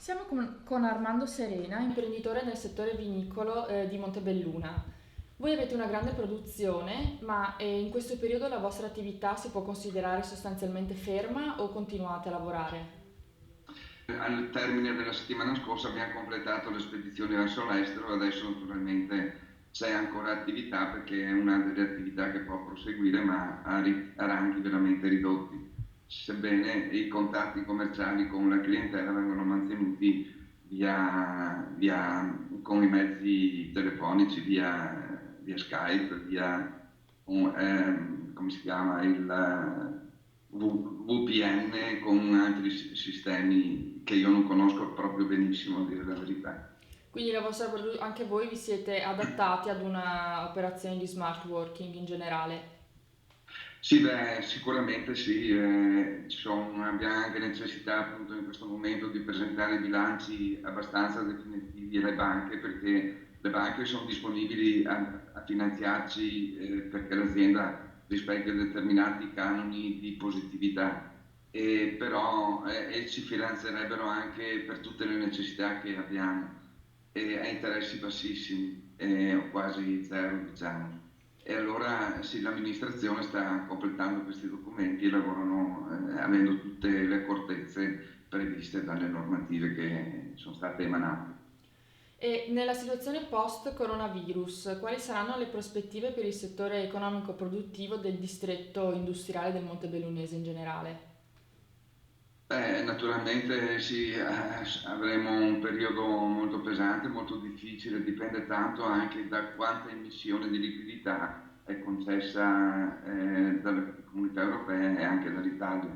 Siamo con Armando Serena, imprenditore nel settore vinicolo di Montebelluna. Voi avete una grande produzione, ma in questo periodo la vostra attività si può considerare sostanzialmente ferma o continuate a lavorare? Al termine della settimana scorsa abbiamo completato le spedizioni verso l'estero, adesso naturalmente c'è ancora attività perché è una delle attività che può proseguire ma a ranghi veramente ridotti, sebbene i contatti commerciali con la clientela vengono mantenuti con i mezzi telefonici, via Skype, come si chiama, VPN con altri sistemi che io non conosco proprio benissimo, a dire la verità. Quindi anche voi vi siete adattati ad una operazione di smart working in generale? Sì, beh, sicuramente sì, abbiamo anche necessità appunto in questo momento di presentare bilanci abbastanza definitivi alle banche perché le banche sono disponibili a finanziarci perché l'azienda rispetta determinati canoni di positività, e ci finanzierebbero anche per tutte le necessità che abbiamo a interessi bassissimi, o quasi zero diciamo. E allora sì, l'amministrazione sta completando questi documenti e lavorano avendo tutte le accortezze previste dalle normative che sono state emanate. E nella situazione post-coronavirus, quali saranno le prospettive per il settore economico-produttivo del distretto industriale del Montebellunese in generale? Naturalmente sì, avremo un periodo molto pesante, molto difficile, dipende tanto anche da quanta emissione di liquidità è concessa dalle comunità europee e anche dall'Italia.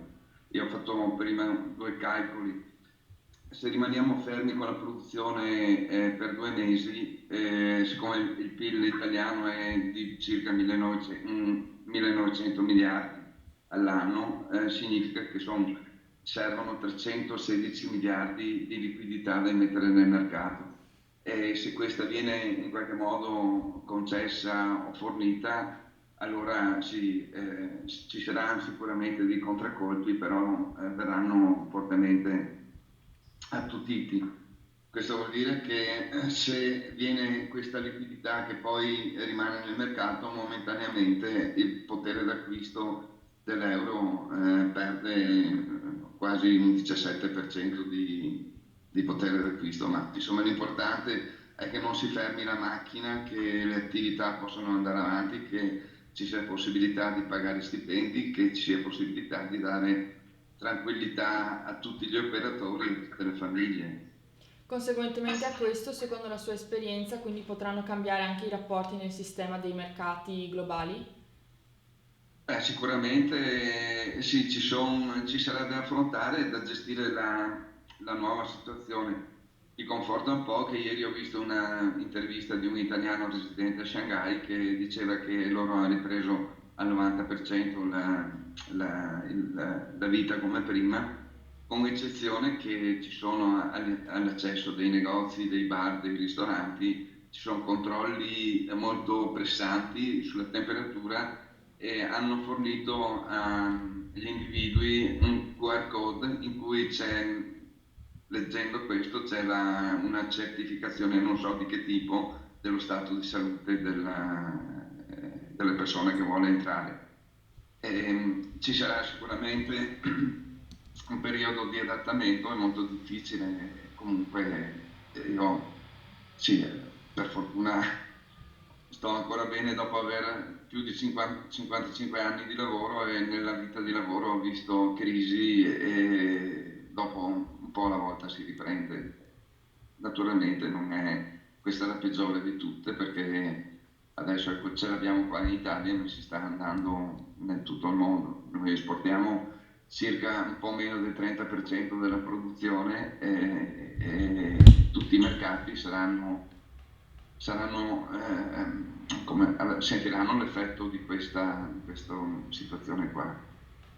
Io ho fatto prima due calcoli: se rimaniamo fermi con la produzione per 2 mesi, siccome il PIL italiano è di circa 1900 miliardi all'anno, significa che servono 316 miliardi di liquidità da mettere nel mercato. E se questa viene in qualche modo concessa o fornita, allora sì, ci saranno sicuramente dei contraccolpi, però verranno fortemente attutiti. Questo vuol dire che se viene questa liquidità che poi rimane nel mercato, momentaneamente il potere d'acquisto dell'euro perde quasi un 17% di potere d'acquisto, ma insomma l'importante è che non si fermi la macchina, che le attività possano andare avanti, che ci sia possibilità di pagare stipendi, che ci sia possibilità di dare tranquillità a tutti gli operatori e a tutte le famiglie. Conseguentemente a questo, secondo la sua esperienza, quindi potranno cambiare anche i rapporti nel sistema dei mercati globali? Sicuramente sì, ci sarà da affrontare e da gestire la nuova situazione. Mi conforta un po' che ieri ho visto una intervista di un italiano residente a Shanghai che diceva che loro hanno ripreso al 90% la vita come prima, con eccezione che ci sono all'accesso dei negozi, dei bar, dei ristoranti, ci sono controlli molto pressanti sulla temperatura e hanno fornito agli individui un QR code in cui c'è, leggendo questo, c'è una certificazione, non so di che tipo, dello stato di salute delle persone che vuole entrare. Ci sarà sicuramente un periodo di adattamento, è molto difficile, comunque io sì, per fortuna sto ancora bene dopo aver più di 50 55 anni di lavoro e nella vita di lavoro ho visto crisi e dopo un po' alla volta si riprende. Naturalmente non è questa la peggiore di tutte perché adesso ecco, ce l'abbiamo qua in Italia, ma si sta andando in tutto il mondo. Noi esportiamo circa un po' meno del 30% della produzione e tutti i mercati sentiranno l'effetto di questa situazione qua.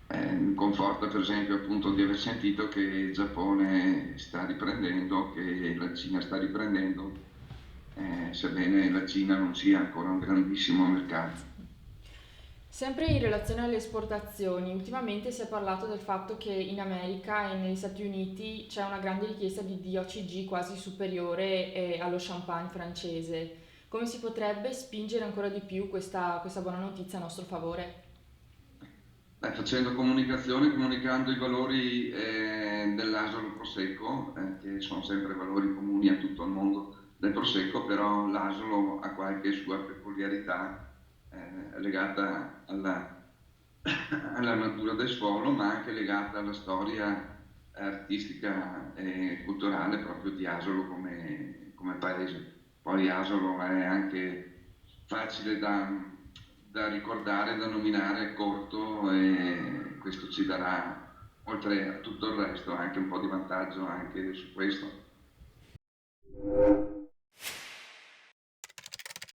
Mi conforta per esempio appunto di aver sentito che il Giappone sta riprendendo, che la Cina sta riprendendo, sebbene la Cina non sia ancora un grandissimo mercato. Sempre in relazione alle esportazioni, ultimamente si è parlato del fatto che in America e negli Stati Uniti c'è una grande richiesta di DOCG quasi superiore allo champagne francese. Come si potrebbe spingere ancora di più questa buona notizia a nostro favore? Facendo comunicazione, comunicando i valori dell'Asolo Prosecco, che sono sempre valori comuni a tutto il mondo del Prosecco, però l'Asolo ha qualche sua peculiarità legata alla natura del suolo, ma anche legata alla storia artistica e culturale proprio di Asolo come paese. Poi Asolo è anche facile da ricordare, da nominare, corto e questo ci darà, oltre a tutto il resto, anche un po' di vantaggio anche su questo.